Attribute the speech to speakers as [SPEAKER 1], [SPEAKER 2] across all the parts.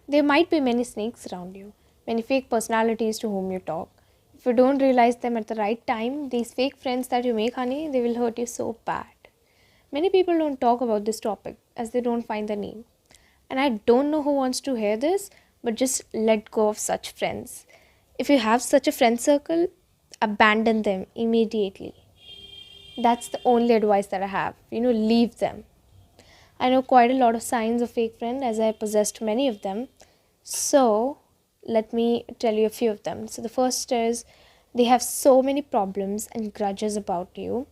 [SPEAKER 1] There might be many snakes around you, many fake personalities to whom you talk. If you don't realize them at the right time, these fake friends that you make, honey, they will hurt you so bad. Many people don't talk about this topic as they don't find the need. And I don't know who wants to hear this, but just let go of such friends. If you have such a friend circle, abandon them immediately. That's the only advice that I have. Leave them. I know quite a lot of signs of fake friend as I possessed many of them. So, let me tell you a few of them. So, the first is they have so many problems and grudges about you,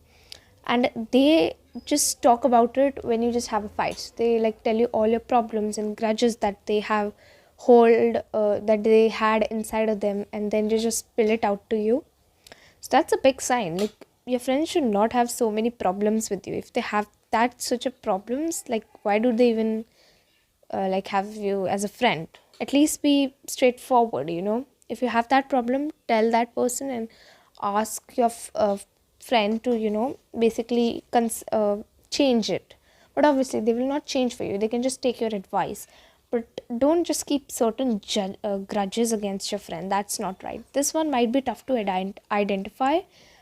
[SPEAKER 1] and they just talk about it when you just have a fight. They like tell you all your problems and grudges that they have hold that they had inside of them, and then they just spill it out to you. So that's a big sign. Like, your friends should not have so many problems with you. If they have that such a problems, like, why do they even like have you as a friend? At least be straightforward. If you have that problem, tell that person and ask your friend to basically change it. But obviously they will not change for you, they can just take your advice. But don't just keep certain grudges against your friend. That's not right. This one might be tough to identify,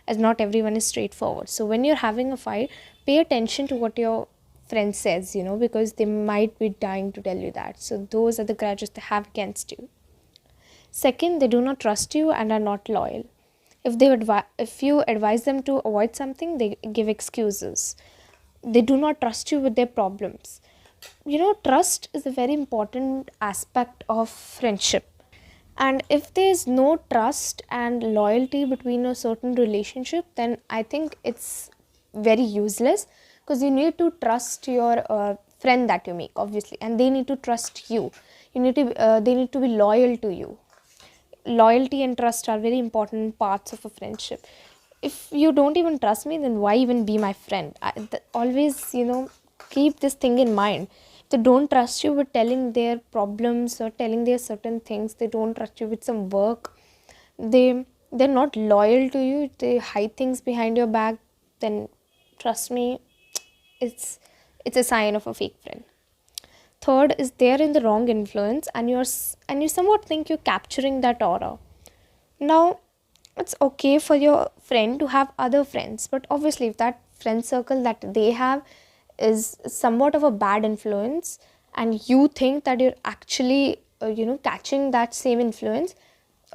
[SPEAKER 1] as not everyone is straightforward. So when you're having a fight, pay attention to what your friend says, because they might be dying to tell you that. So those are the grudges they have against you. Second, they do not trust you and are not loyal. If you advise them to avoid something, they give excuses. They do not trust you with their problems. Trust is a very important aspect of friendship. And if there's no trust and loyalty between a certain relationship, then I think it's very useless, because you need to trust your friend that you make, obviously, and they need to trust you. They need to be loyal to you. Loyalty and trust are very important parts of a friendship. If you don't even trust me, then why even be my friend? Always, keep this thing in mind. If they don't trust you with telling their problems or telling their certain things, they don't trust you with some work, they're not loyal to you, they hide things behind your back, then trust me, it's it's a sign of a fake friend. Third is they're in the wrong influence, and you somewhat think you're capturing that aura. Now, it's okay for your friend to have other friends, but obviously, if that friend circle that they have is somewhat of a bad influence, and you think that you're actually, catching that same influence,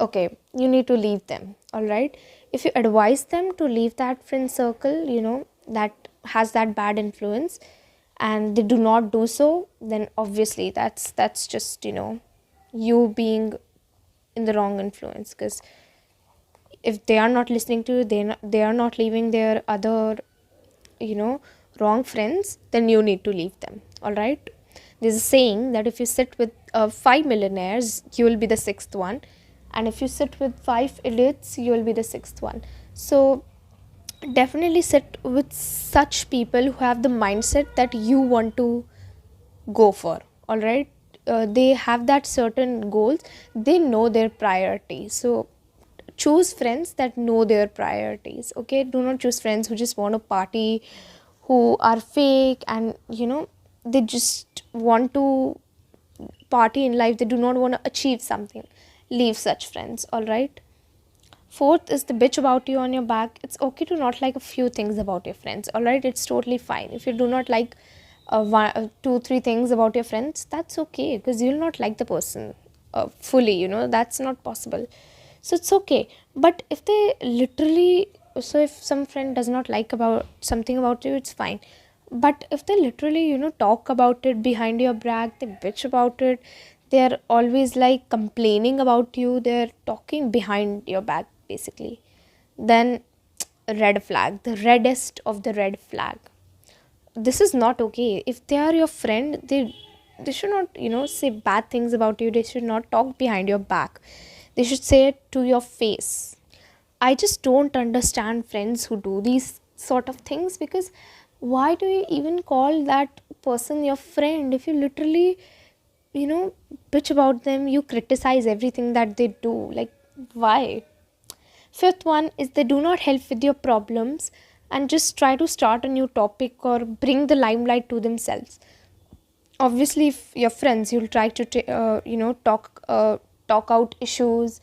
[SPEAKER 1] okay, you need to leave them. All right. If you advise them to leave that friend circle, that has that bad influence, and they do not do so, then obviously that's just you being in the wrong influence. Because if they are not listening to you, they are not leaving their other you know wrong friends, then you need to leave them. All right. There's a saying that if you sit with five millionaires, you will be the sixth one, and if you sit with five idiots, you will be the sixth one. So definitely sit with such people who have the mindset that you want to go for. All right. They have that certain goals, they know their priorities. So choose friends that know their priorities. Okay, do not choose friends who just want to party, who are fake, and they just want to party in life, they do not want to achieve something. Leave such friends. All right. Fourth is the bitch about you on your back. It's okay to not like a few things about your friends. All right, it's totally fine. If you do not like two, three things about your friends, that's okay, because you'll not like the person fully. That's not possible. So it's okay. But if they literally, so if some friend does not like about something about you, it's fine. But if they literally, talk about it behind your back, they bitch about it, they're always like complaining about you, they're talking behind your back basically, then red flag, the reddest of the red flag. This is not okay. If they are your friend, they should not say bad things about you, they should not talk behind your back, they should say it to your face. I just don't understand friends who do these sort of things, because why do you even call that person your friend if you literally, bitch about them, you criticize everything that they do? Like, why? Fifth one is they do not help with your problems and just try to start a new topic or bring the limelight to themselves. Obviously, if you're friends, you'll try to talk out issues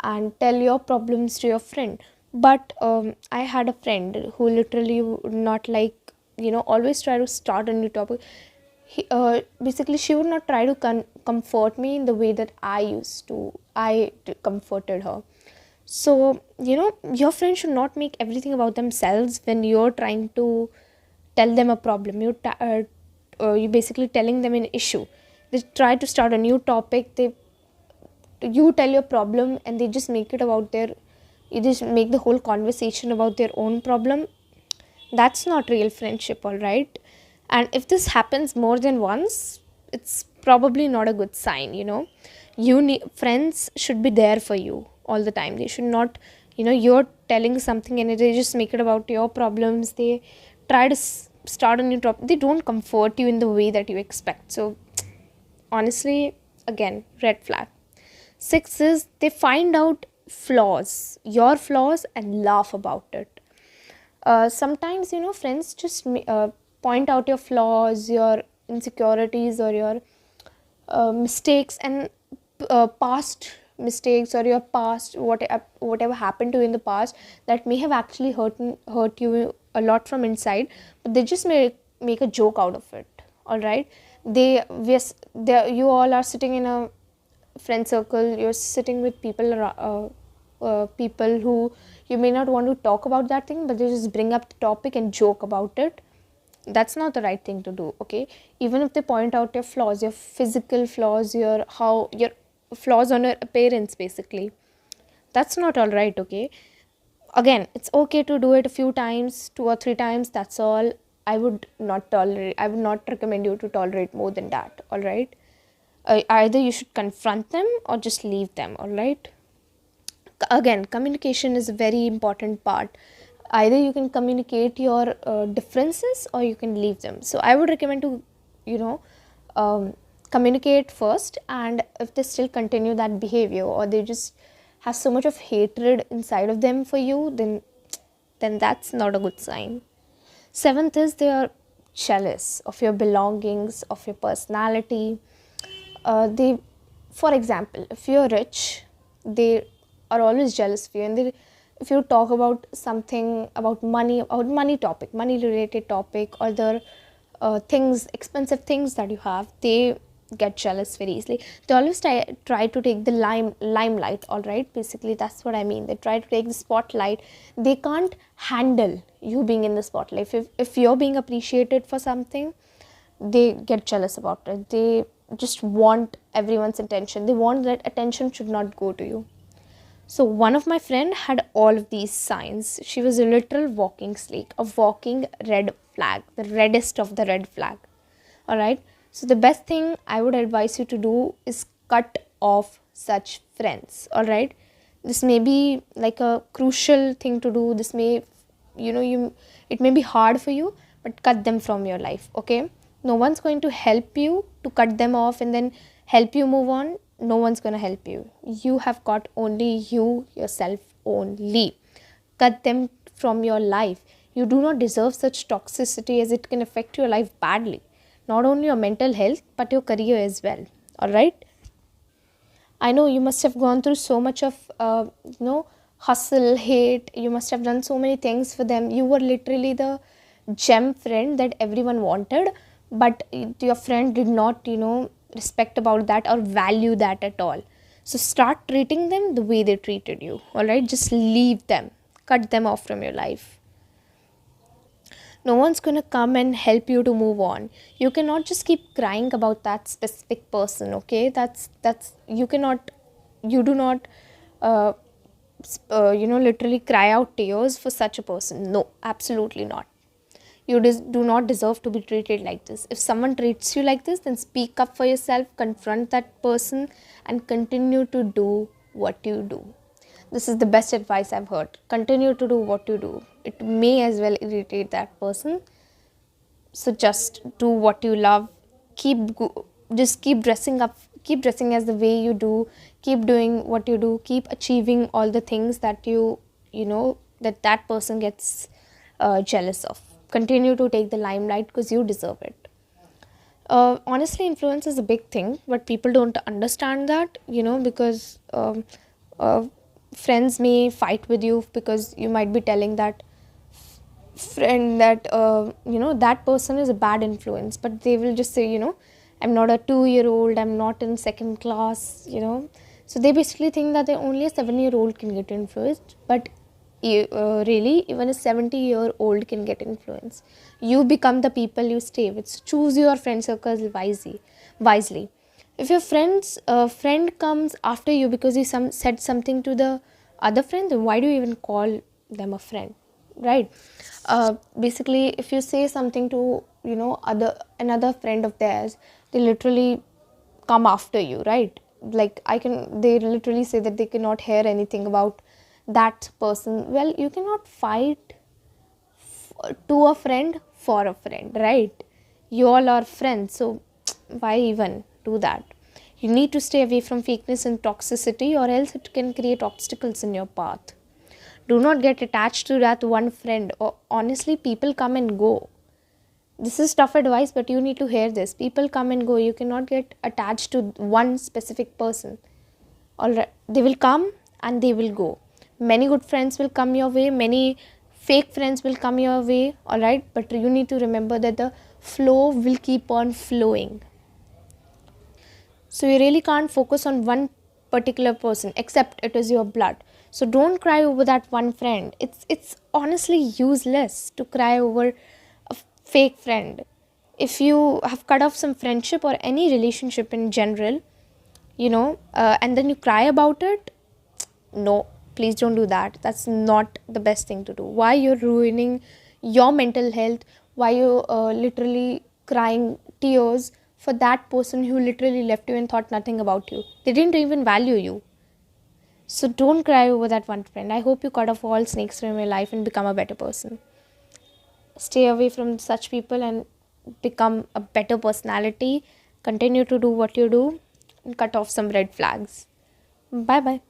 [SPEAKER 1] and tell your problems to your friend. But I had a friend who literally would not like, always try to start a new topic. Basically, she would not try to comfort me in the way that I comforted her. So, your friends should not make everything about themselves when you're trying to tell them a problem. You basically telling them an issue. They try to start a new topic. You tell your problem, and they just make it about their. You just make the whole conversation about their own problem. That's not real friendship, all right. And if this happens more than once, it's probably not a good sign. You need friends should be there for you all the time. They should not, you're telling something and they just make it about your problems. They try to start a new topic. They don't comfort you in the way that you expect. So honestly, again, red flag. Six is they find out your flaws, and laugh about it. Sometimes, friends just point out your flaws, your insecurities, or your mistakes, and past mistakes, or your past, whatever happened to you in the past that may have actually hurt you a lot from inside, but they just make a joke out of it. All right. You all are sitting in a friend circle. You're sitting with people who you may not want to talk about that thing, but they just bring up the topic and joke about it. That's not the right thing to do. Okay, even if they point out your flaws, your physical flaws, your flaws on your appearance, basically, that's not all right. Okay, again, it's okay to do it a few times, 2 or 3 times, that's all. I would not recommend you to tolerate more than that. All right. Either you should confront them or just leave them. All right. Again, communication is a very important part. Either you can communicate your differences, or you can leave them. So I would recommend to, you know um, communicate first. And if they still continue that behavior, or they just have so much of hatred inside of them for you, then that's not a good sign. Seventh is they are jealous of your belongings, of your personality. They For example, if you're rich, they are always jealous of you. And if you talk about something about money topic, money related topic, or the things, expensive things that you have, they get jealous very easily. They always try to take the limelight. All right, basically that's what I mean. They try to take the spotlight. They can't handle you being in the spotlight. If you're being appreciated for something, they get jealous about it. They just want everyone's attention. They want that attention should not go to you. So one of my friend had all of these signs. She was a literal walking snake, a walking red flag, the reddest of the red flag. All right. So the best thing I would advise you to do is cut off such friends. All right. This may be like a crucial thing to do. This may, you it may be hard for you, but cut them from your life. Okay. No one's going to help you to cut them off and then help you move on. No one's going to help you. You have got only you, yourself only. Cut them from your life. You do not deserve such toxicity, as it can affect your life badly. Not only your mental health, but your career as well. All right. I know you must have gone through so much of, hustle, hate. You must have done so many things for them. You were literally the gem friend that everyone wanted, but your friend did not, respect about that or value that at all. So start treating them the way they treated you. All right. Just leave them, cut them off from your life. No one's going to come and help you to move on. You cannot just keep crying about that specific person. Okay, that's you cannot, you do not uh, literally cry out tears for such a person. No, absolutely not. You do not deserve to be treated like this. If someone treats you like this, then speak up for yourself, confront that person, and continue to do what you do. This is the best advice I've heard. Continue to do what you do. It may as well irritate that person. So just do what you love. Just keep dressing up. Keep dressing as the way you do. Keep doing what you do. Keep achieving all the things that that person gets jealous of. Continue to take the limelight because you deserve it. Honestly, influence is a big thing, but people don't understand that, because uh, friends may fight with you because you might be telling that friend that that person is a bad influence, but they will just say, I'm not a 2-year old, I'm not in second class, so they basically think that they only a 7-year old can get influenced, but really even a 70-year-old can get influenced. You become the people you stay with. So choose your friend circles wisely. If your friend comes after you because he said something to the other friend, then why do you even call them a friend, right? Basically, if you say something to other another friend of theirs, they literally come after you, right? Like they literally say that they cannot hear anything about that person. Well, you cannot fight to a friend for a friend, right? You all are friends, so why even do that? You need to stay away from fakeness and toxicity, or else it can create obstacles in your path. Do not get attached to that one friend. Or honestly, people come and go. This is tough advice, but you need to hear this. People come and go. You cannot get attached to one specific person. All right, they will come and they will go. Many good friends will come your way, many fake friends will come your way, all right, but you need to remember that the flow will keep on flowing. So you really can't focus on one particular person except it is your blood. So don't cry over that one friend. It's honestly useless to cry over a fake friend. If you have cut off some friendship or any relationship in general, and then you cry about it, no, please don't do that. That's not the best thing to do. Why you're ruining your mental health? Why you literally crying tears for that person who literally left you and thought nothing about you? They didn't even value you. So don't cry over that one friend. I hope you cut off all snakes from your life and become a better person. Stay away from such people and become a better personality. Continue to do what you do and cut off some red flags. Bye bye.